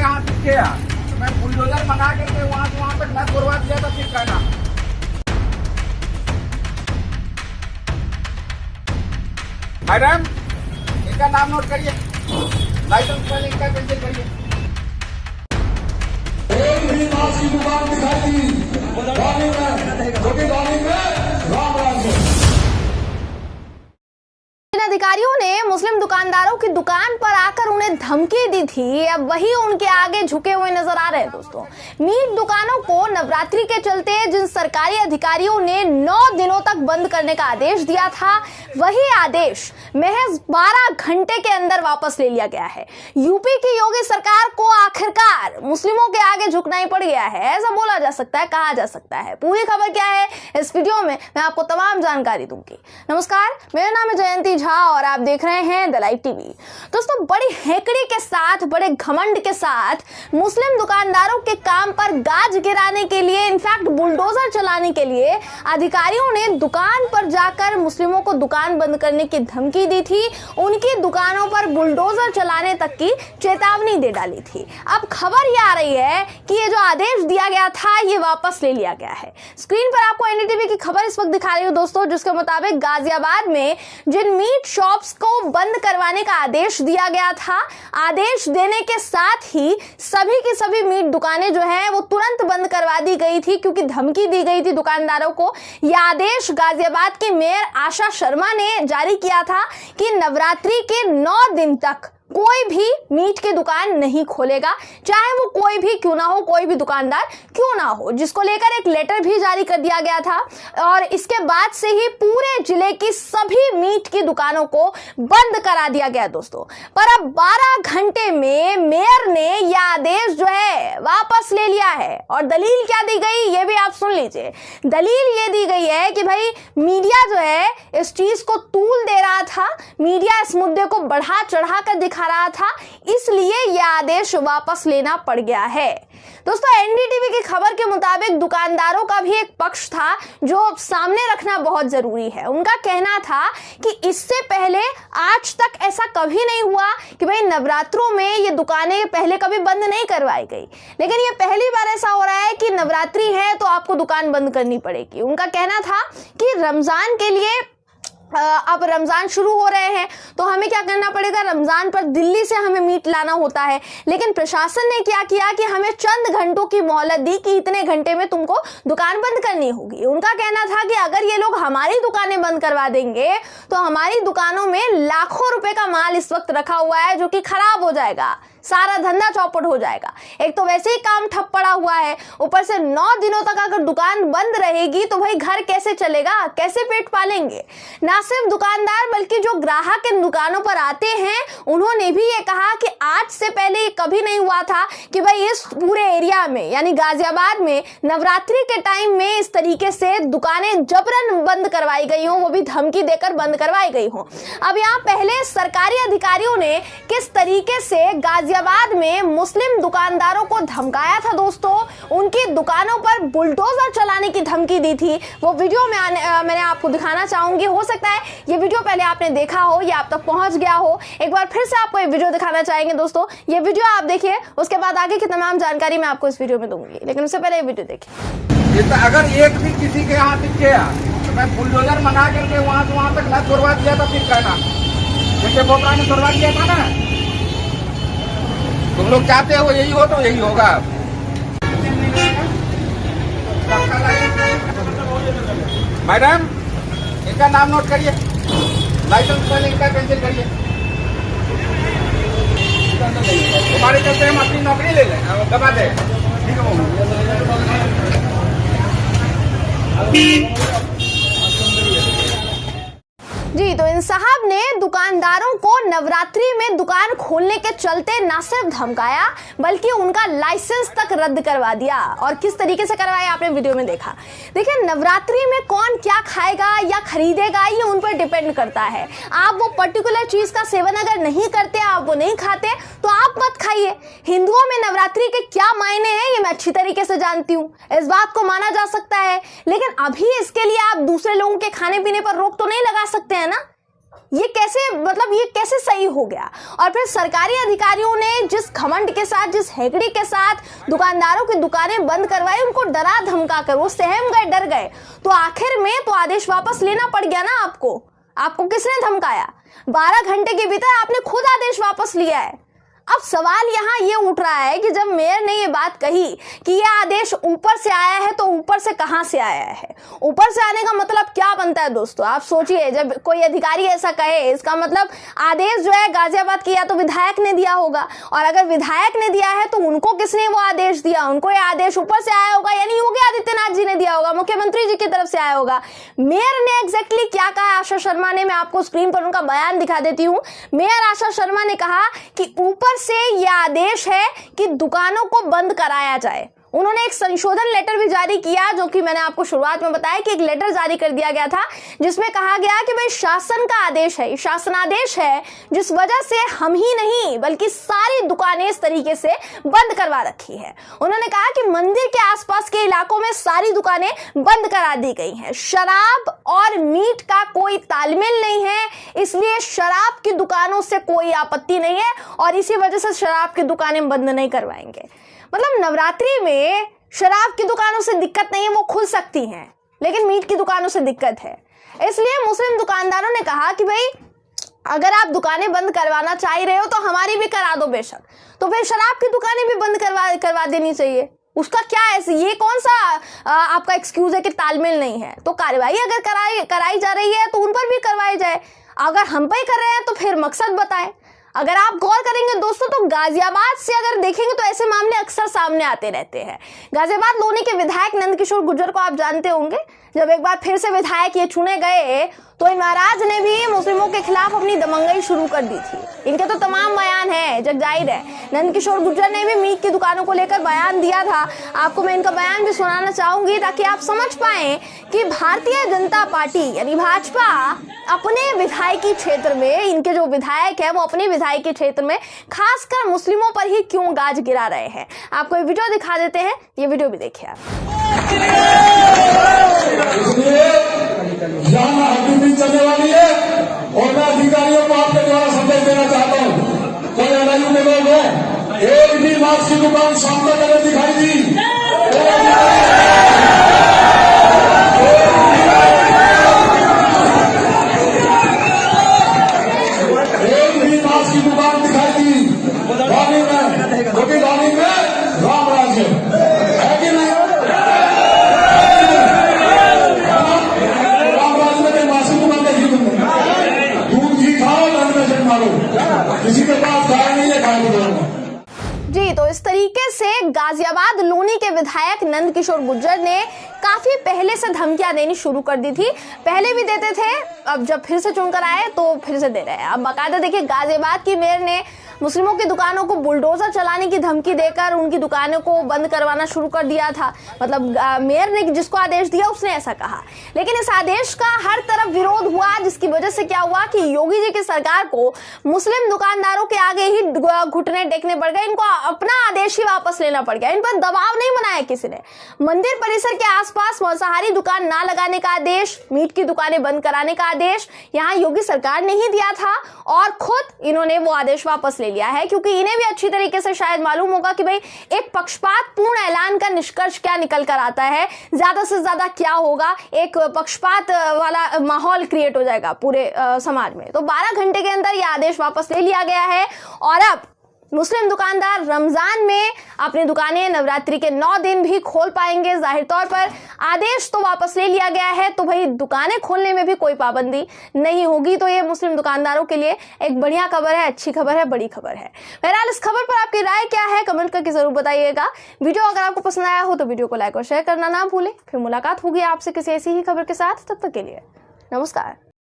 यहाँ तक गया, मैं बुलडोजर मंगा करके वहाँ से वहाँ तक मैं करवा दिया था, फिर कहना। मैडम, इनका नाम नोट करिए, लाइसेंस पहले इनका कैंसिल करिए। एक भी मास्क की दुकान दिखाई दी जो कि गाड़ी में राम राज्य। अधिकारियों ने मुस्लिम दुकानदारों की दुकान पर आकर उन्हें धमकी दी थी, अब वही उनके आगे झुके हुए नजर आ रहे हैं। दोस्तों, मीट दुकानों को नवरात्रि के चलते जिन सरकारी अधिकारियों ने 9 दिनों तक बंद करने का आदेश दिया था, वही आदेश महज 12 घंटे के अंदर वापस ले लिया गया है। यूपी की योगी सरकार को आखिरकार मुस्लिमों के आगे झुकना ही पड़ गया है, ऐसा बोला जा सकता है, कहा जा सकता है। पूरी खबर क्या है इस वीडियो में मैं आपको तमाम जानकारी दूंगी। नमस्कार, मेरा नाम है जयंती झा और आप देख रहे हैं द लाइट टीवी। दोस्तों, बड़ी हैकड़ी के साथ, बड़े घमंड के साथ मुस्लिम दुकानदारों के काम पर गाज गिराने के लिए, इनफैक्ट बुलडोजर चलाने के लिए अधिकारियों ने दुकान पर जाकर मुस्लिमों को दुकान बंद करने की धमकी दी थी, उनकी दुकानों पर बुलडोजर चलाने तक की चेतावनी दे डाली थी। अब खबर ये आ रही है कि ये जो आदेश दिया गया था ये वापस ले लिया गया है। स्क्रीन पर आपको एनडीटीवी की खबर इस वक्त दिखा रही हूं दोस्तों, जिसके मुताबिक गाजियाबाद में जिन मीट शॉप्स को बंद करवाने का आदेश दिया गया था, आदेश देने के साथ ही सभी की सभी मीट दुकानें जो है वो तुरंत बंद करवा दी गई थी, क्योंकि धमकी दी गई थी दुकानदारों को। यह आदेश गाजियाबाद की मेयर आशा शर्मा ने जारी किया था कि नवरात्रि के 9 दिन तक कोई भी मीट की दुकान नहीं खोलेगा, चाहे वो कोई भी क्यों ना हो, कोई भी दुकानदार क्यों ना हो, जिसको लेकर एक लेटर भी जारी कर दिया गया था। और इसके बाद से ही पूरे जिले की सभी मीट की दुकानों को बंद करा दिया गया दोस्तों। पर अब 12 घंटे में मेयर ने यह आदेश जो है वापस ले लिया है। और दलील क्या दी गई ये भी आप सुन लीजिए। दलील ये दी गई है कि भाई मीडिया जो है इस चीज को तूल दे रहा था, मीडिया इस मुद्दे को बढ़ा चढ़ा कर दिखा रहा था, इसलिए यह आदेश वापस लेना पड़ गया है। दोस्तों, एनडीटीवी की खबर के मुताबिक दुकानदारों का भी एक पक्ष था जो सामने रखना बहुत जरूरी है। उनका कहना था कि इससे पहले आज तक ऐसा कभी नहीं हुआ कि भाई नवरात्रों में ये दुकानें पहले कभी बंद नहीं करवाई गई, लेकिन ये पहली बार ऐसा हो रहा है कि नवरात्रि है तो आपको दुकान बंद करनी पड़ेगी। उनका कहना था कि रमजान के लिए अब रमजान शुरू हो रहे हैं तो हमें क्या करना पड़ेगा, रमजान पर दिल्ली से हमें मीट लाना होता है, लेकिन प्रशासन ने क्या किया कि हमें चंद घंटों की मोहलत दी कि इतने घंटे में तुमको दुकान बंद करनी होगी। उनका कहना था कि अगर ये लोग हमारी दुकानें बंद करवा देंगे तो हमारी दुकानों में लाखों रुपए का माल इस वक्त रखा हुआ है जो कि खराब हो जाएगा, सारा धंधा चौपट हो जाएगा। एक तो वैसे ही काम ठप पड़ा हुआ है, ऊपर से 9 दिनों तक अगर दुकान बंद रहेगी तो भाई घर कैसे चलेगा, कैसे पेट पालेंगे। ना सिर्फ दुकानदार बल्कि जो ग्राहक इन दुकानों पर आते हैं उन्होंने भी ये कहा कि आज से पहले ये कभी नहीं हुआ था कि भाई इस पूरे एरिया में यानी गाजियाबाद में नवरात्रि के टाइम में इस तरीके से दुकानें जबरन बंद करवाई गई हों, वो भी धमकी देकर बंद करवाई गई हों। अब यहाँ पहले सरकारी अधिकारियों ने किस तरीके से गाजियाबाद में मुस्लिम दुकानदारों को धमकाया था दोस्तों, उनकी दुकानों पर बुलडोजर चलाने की धमकी दी थी, वो वीडियो में मैंने आपको दिखाना चाहूंगी। हो सकता है ये वीडियो पहले आपने देखा हो या आप तक पहुंच गया हो, एक बार फिर से आपको ये वीडियो दिखाना चाहेंगे दोस्तों। ये वीडियो आप देखिए, उसके बाद आगे की तमाम जानकारी मैं आपको इस वीडियो में दूंगी, लेकिन उससे पहले ये वीडियो देखिए। तो अगर एक भी किसी के यहाँ तक गया, तो मैं बुलडोजर मंगा करके वहाँ से वहाँ तक मैं करवा दिया था, फिर कहना। जैसे बोपरा ने करवा दिया था ना, तुम लोग चाहते हो यही हो तो यही होगा। मैडम, इनका नाम नोट करिए, लाइसेंस पहले इनका कैंसिल करिए। तुम्हारे चलते हम अपनी नौकरी ले लें, दबा दें। जी, तो इन साहब ने दुकानदारों को नवरात्रि में दुकान खोलने के चलते न सिर्फ धमकाया बल्कि उनका लाइसेंस तक रद्द करवा दिया। और किस तरीके से करवाया आपने वीडियो में देखा। देखिए, नवरात्रि में कौन क्या खाएगा या खरीदेगा ये उन पर डिपेंड करता है। आप वो पर्टिकुलर चीज का सेवन अगर नहीं करते, आप वो नहीं खाते तो आप मत खाइए। हिंदुओं में नवरात्रि के क्या मायने हैं ये मैं अच्छी तरीके से जानती हूँ, इस बात को माना जा सकता है, लेकिन अभी इसके लिए आप दूसरे लोगों के खाने पीने पर रोक तो नहीं लगा सकते हैं ना। ये कैसे सही हो गया? और फिर सरकारी अधिकारियों ने जिस घमंड के साथ, जिस हेगड़ी के साथ दुकानदारों की दुकानें बंद करवाई, उनको डरा धमका कर वो सहम गए, डर गए, तो आखिर में तो आदेश वापस लेना पड़ गया ना आपको किसने धमकाया? 12 घंटे के भीतर आपने खुद आदेश वापस लिया है। अब सवाल यहाँ ये उठ रहा है कि जब मेयर ने ये बात कही कि ये आदेश ऊपर से आया है, तो ऊपर से कहां से आया है? ऊपर से आने का मतलब क्या बनता है दोस्तों? आप सोचिए, जब कोई अधिकारी ऐसा कहे, इसका मतलब आदेश जो है गाजियाबाद की या तो विधायक ने दिया होगा, और अगर विधायक ने दिया है तो उनको किसने वो आदेश दिया? उनको ये आदेश ऊपर से आया होगा, यानी योगी आदित्यनाथ जी ने दिया होगा, मुख्यमंत्री जी की तरफ से आया होगा। मेयर ने एग्जैक्टली क्या कहा आशा शर्मा ने, मैं आपको स्क्रीन पर उनका बयान दिखा देती हूँ। मेयर आशा शर्मा ने कहा कि ऊपर से यह आदेश है कि दुकानों को बंद कराया जाए। उन्होंने एक संशोधन लेटर भी जारी किया, जो कि मैंने आपको शुरुआत में बताया कि एक लेटर जारी कर दिया गया था, जिसमें कहा गया कि भाई शासन का आदेश है, शासनादेश है, जिस वजह से हम ही नहीं बल्कि सारी दुकानें इस तरीके से बंद करवा रखी है। उन्होंने कहा कि मंदिर के आसपास के इलाकों में सारी दुकानें बंद करा दी गई हैं। शराब और मीट का कोई तालमेल नहीं है, इसलिए शराब की दुकानों से कोई आपत्ति नहीं है, और इसी वजह से शराब की दुकानें बंद नहीं करवाएंगे। मतलब नवरात्रि में शराब की दुकानों से दिक्कत नहीं है, वो खुल सकती हैं, लेकिन मीट की दुकानों से दिक्कत है। इसलिए मुस्लिम दुकानदारों ने कहा कि भाई अगर आप दुकानें बंद करवाना चाह रहे हो तो हमारी भी करा दो बेशक, तो फिर शराब की दुकानें भी बंद करवा देनी चाहिए। उसका क्या ऐसे, ये कौन सा आपका एक्सक्यूज है कि तालमेल नहीं है? तो कार्रवाई अगर कराई जा रही है तो उन पर भी करवाई जाए। अगर हम पे कर रहे हैं तो फिर मकसद बताएं। अगर आप गौर करेंगे दोस्तों, तो गाजियाबाद से अगर देखेंगे तो ऐसे मामले अक्सर सामने आते रहते हैं। गाजियाबाद लोनी के विधायक नंदकिशोर गुर्जर को आप जानते होंगे, जब एक बार फिर से विधायक ये चुने गए तो इन महाराज ने भी मुस्लिमों के खिलाफ अपनी दमंगई शुरू कर दी थी। इनके तो तमाम बयान है, जग जाहिर है। नंदकिशोर गुर्जर ने भी मीट की दुकानों को लेकर बयान दिया था। आपको मैं इनका बयान भी सुनाना चाहूंगी ताकि आप समझ पाएं कि भारतीय जनता पार्टी यानी भाजपा अपने विधायकी क्षेत्र में, इनके जो विधायक है वो अपने विधायकी क्षेत्र में खासकर मुस्लिमों पर ही क्यों गाज गिरा रहे हैं। आपको ये वीडियो दिखा देते हैं, ये वीडियो भी देखिए आप। यहाँ हकीकत चलने वाली है, और मैं अधिकारियों को आपके द्वारा संदेश देना चाहता हूँ। कोई एलआईयू के लोग हो, एक भी मास्क की दुकान शाम तक अगर दिखाई दी, एक भी मास्क की दुकान दिखाई दी वाणी में, क्योंकि वाणी में राम राज्य है कि नहीं? किसी के पास गाय नहीं है, गाय को जी, तो इस तरीके से गाजियाबाद लोनी के विधायक नंदकिशोर गुर्जर ने काफी पहले से धमकियां देनी शुरू कर दी थी। पहले भी देते थे, अब जब फिर से चुनकर आए तो फिर से दे रहे हैं। अब बाकायदा देखिए, गाजियाबाद की मेयर ने मुस्लिमों की दुकानों को बुलडोजर चलाने की धमकी देकर उनकी दुकानों को बंद करवाना शुरू कर दिया था। मतलब मेयर ने जिसको आदेश दिया उसने ऐसा कहा, लेकिन इस आदेश का हर तरफ विरोध हुआ, जिसकी वजह से क्या हुआ कि योगी जी की सरकार को मुस्लिम दुकानदारों के आगे ही घुटने टेकने पड़ गए। इनको अपना आदेश ही वापस लेना पड़ गया। इन पर दबाव नहीं बनाया किसी ने। मंदिर परिसर के आसपास मांसाहारी दुकान ना लगाने का आदेश, मीट की दुकानें बंद कराने का आदेश यहाँ योगी सरकार ने ही दिया था, और खुद इन्होंने वो आदेश वापस ले लिया है, क्योंकि इन्हें भी अच्छी तरीके से शायद मालूम होगा कि भाई एक पक्षपातपूर्ण ऐलान का निष्कर्ष क्या निकल कर आता है, ज्यादा से ज्यादा क्या होगा, एक पक्षपात वाला माहौल क्रिएट हो जाएगा पूरे समाज में। तो 12 घंटे के अंदर यह आदेश वापस ले लिया गया है, और अब मुस्लिम दुकानदार रमजान में अपनी दुकानें नवरात्रि के 9 दिन भी खोल पाएंगे। जाहिर तौर पर आदेश तो वापस ले लिया गया है, तो भाई दुकानें खोलने में भी कोई पाबंदी नहीं होगी। तो ये मुस्लिम दुकानदारों के लिए एक बढ़िया खबर है, अच्छी खबर है, बड़ी खबर है। बहरहाल इस खबर पर आपकी राय क्या है, कमेंट करके जरूर बताइएगा। वीडियो अगर आपको पसंद आया हो तो वीडियो को लाइक और शेयर करना ना भूलें। फिर मुलाकात होगी आपसे किसी ऐसी ही खबर के साथ, तब तक के लिए नमस्कार।